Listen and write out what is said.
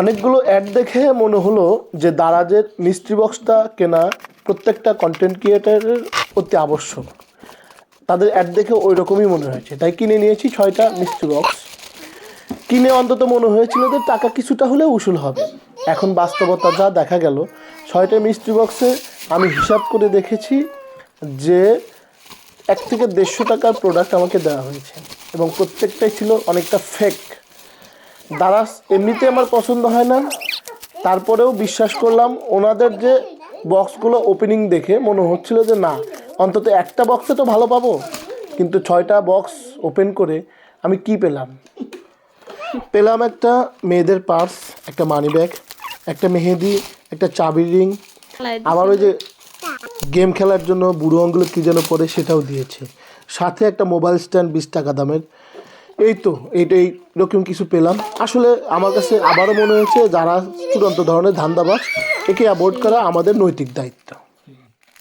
অনেকগুলো অ্যাড দেখে মনে হলো যে দারাজের মিস্ট্রি বক্সটা কেনা প্রত্যেকটা কন্টেন্ট ক্রিয়েটারের অতি আবশ্যক। তাদের অ্যাড দেখে ওই রকমই মনে হয়েছে, তাই কিনে নিয়েছি 6টা মিস্ট্রি বক্স। কিনে অন্তত মনে হয়েছিল যে টাকা কিছুটা হলেও উসুল হবে। এখন বাস্তবতা যা দেখা গেল, 6টা মিস্ট্রি বক্সে আমি হিসাব করে দেখেছি যে 1 থেকে 150 টাকার প্রোডাক্ট আমাকে দেওয়া হয়েছে এবং প্রত্যেকটাই ছিল অনেকটা ফেক। দারাজ এমনিতে আমার পছন্দ হয় না, তারপরেও বিশ্বাস করলাম। ওনাদের যে বক্সগুলো ওপেনিং দেখে মনে হচ্ছিল যে না, অন্তত একটা বক্সে তো ভালো পাবো। কিন্তু 6টা বক্স ওপেন করে আমি কি পেলাম? পেলাম একটা মেয়েদের পার্স, একটা মানি ব্যাগ, একটা মেহেদি, একটা চাবির রিং, আবার ওই যে গেম খেলার জন্য বুড়ো আঙ্গুলে কী যেন পড়ে সেটাও দিয়েছে, সাথে একটা মোবাইল স্ট্যান্ড 20 টাকা দামের। এই তো এইটাই এরকম কিছু পেলাম। আসলে আমার কাছে আবারও মনে হয়েছে যারা চূড়ান্ত ধরনের ধান্দাবাজ, একে অ্যাভয়েড করা আমাদের নৈতিক দায়িত্ব।